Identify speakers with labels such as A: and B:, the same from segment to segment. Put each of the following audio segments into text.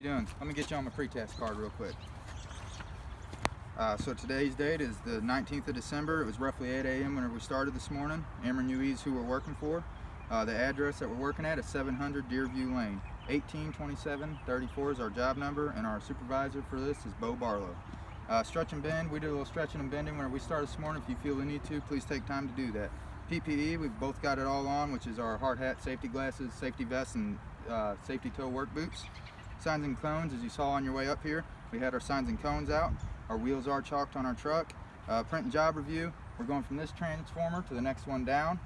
A: How you doing? Let me get you on my pre-task card real quick. So today's date is the 19th of December. It was roughly 8 a.m. whenever we started this morning. Ameren UE's who we're working for. The address that we're working at is 700 Deerview Lane. 182734 is our job number, and our supervisor for this is Bo Barlow. Stretch and bend, we do a little stretching and bending whenever we start this morning. If you feel the need to, please take time to do that. PPE, we've both got it all on, which is our hard hat, safety glasses, safety vests, and safety toe work boots. Signs and cones, as you saw on your way up here, we had our signs and cones out. Our wheels are chalked on our truck. Print and job review, we're going from this transformer to the next one down.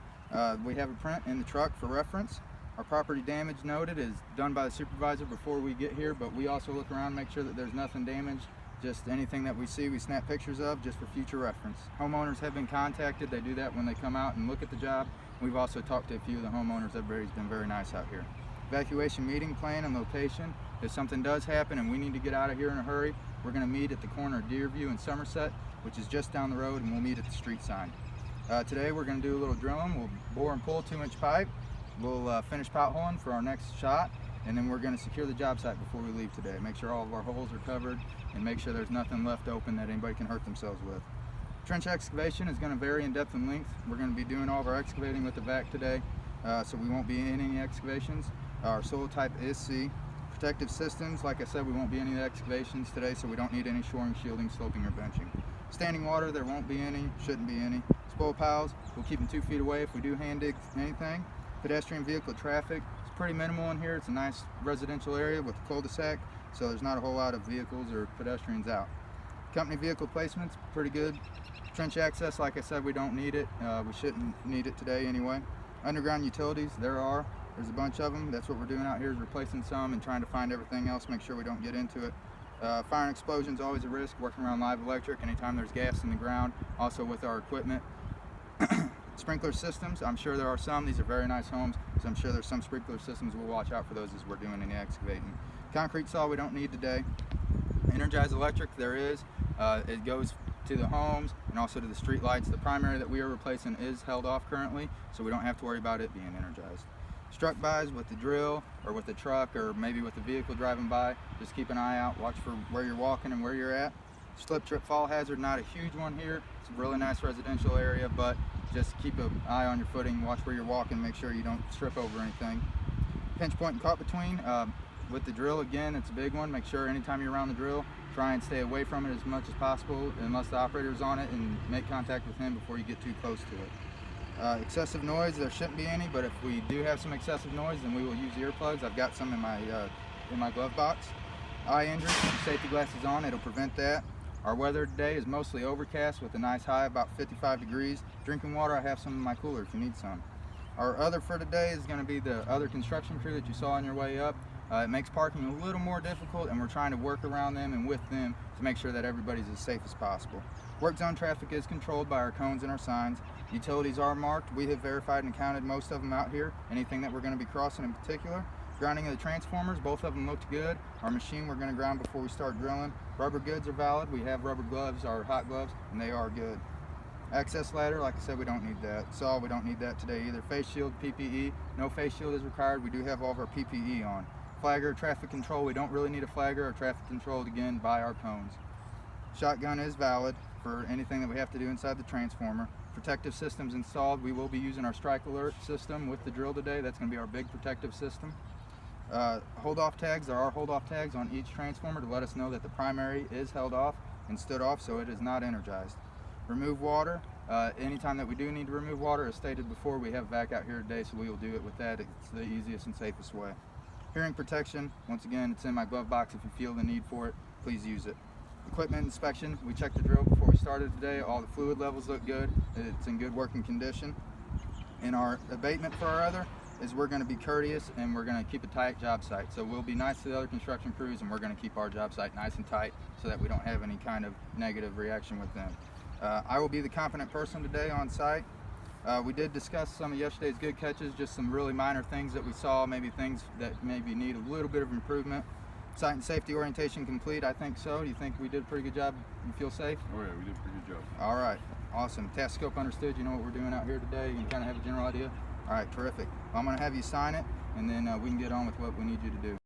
A: We have a print in the truck for reference. Our property damage noted is done by the supervisor before we get here, but we also look around and make sure that there's nothing damaged. Just anything that we see, we snap pictures of just for future reference. Homeowners have been contacted. They do that when they come out and look at the job. We've also talked to a few of the homeowners. Everybody's been very nice out here. Evacuation meeting plan and location. If something does happen and we need to get out of here in a hurry, we're going to meet at the corner of Deerview and Somerset, which is just down the road, and we'll meet at the street sign. Today we're going to do a little drilling. We'll bore and pull 2-inch pipe. We'll finish potholing for our next shot, and then we're going to secure the job site before we leave today. Make sure all of our holes are covered and make sure there's nothing left open that anybody can hurt themselves with. Trench excavation is going to vary in depth and length. We're going to be doing all of our excavating with the vac today, so we won't be in any excavations. Our soil type is C. Protective systems, like I said, we won't be any excavations today, so we don't need any shoring, shielding, sloping, or benching. Standing water, there won't be any, shouldn't be any. Spoil piles, we'll keep them 2 feet away if we do hand dig anything. Pedestrian vehicle traffic, it's pretty minimal in here. It's a nice residential area with a cul-de-sac, so there's not a whole lot of vehicles or pedestrians out. Company vehicle placements, pretty good. Trench access, like I said, we don't need it. We shouldn't need it today anyway. Underground utilities, there's a bunch of them. That's what we're doing out here, is replacing some and trying to find everything else, make sure we don't get into it. Fire and explosion is always a risk, working around live electric anytime there's gas in the ground, also with our equipment. Sprinkler systems, I'm sure there are some. These are very nice homes, so I'm sure there's some sprinkler systems. We'll watch out for those as we're doing any excavating. Concrete saw we don't need today. Energized electric, there is. It goes to the homes and also to the street lights. The primary that we are replacing is held off currently, so we don't have to worry about it being energized. Struck bys with the drill or with the truck or maybe with the vehicle driving by, just keep an eye out, watch for where you're walking and where you're at. Slip, trip, fall hazard, not a huge one here. It's a really nice residential area, but just keep an eye on your footing, watch where you're walking, make sure you don't trip over anything. Pinch point and caught between, with the drill, again, it's a big one. Make sure anytime you're around the drill, try and stay away from it as much as possible unless the operator's on it, and make contact with him before you get too close to it. Excessive noise, there shouldn't be any, but if we do have some excessive noise, then we will use earplugs. I've got some in my glove box. Eye injury, safety glasses on, it'll prevent that. Our weather today is mostly overcast with a nice high about 55 degrees. Drinking water, I have some in my cooler if you need some. Our other for today is going to be the other construction crew that you saw on your way up. It makes parking a little more difficult, and we're trying to work around them and with them to make sure that everybody's as safe as possible. Work zone traffic is controlled by our cones and our signs. Utilities are marked. We have verified and counted most of them out here, anything that we're going to be crossing in particular. Grounding of the transformers, both of them looked good. Our machine we're going to ground before we start drilling. Rubber goods are valid. We have rubber gloves, our hot gloves, and they are good. Access ladder, like I said, we don't need that. Saw, we don't need that today either. Face shield, PPE, no face shield is required. We do have all of our PPE on. Flagger, traffic control, we don't really need a flagger. Our traffic controlled again by our cones. Shotgun is valid for anything that we have to do inside the transformer. Protective systems installed. We will be using our strike alert system with the drill today. That's going to be our big protective system. Hold off tags, there are hold off tags on each transformer to let us know that the primary is held off and stood off, so it is not energized. Remove water, anytime that we do need to remove water, as stated before, we have vac out here today, so we will do it with that. It's the easiest and safest way. Hearing protection, once again, it's in my glove box. If you feel the need for it, please use it. Equipment inspection, we checked the drill before we started today. All the fluid levels look good. It's in good working condition. And our abatement for our other is we're going to be courteous and we're going to keep a tight job site. So we'll be nice to the other construction crews, and we're going to keep our job site nice and tight so that we don't have any kind of negative reaction with them. I will be the competent person today on site. We did discuss some of yesterday's good catches, just some really minor things that we saw, maybe things that maybe need a little bit of improvement. Site and safety orientation complete, I think so. Do you think we did a pretty good job? You feel safe?
B: Oh yeah, we did a pretty good job.
A: All right, awesome. Task scope understood. You know what we're doing out here today. You can kind of have a general idea. All right, terrific. Well, I'm going to have you sign it, and then we can get on with what we need you to do.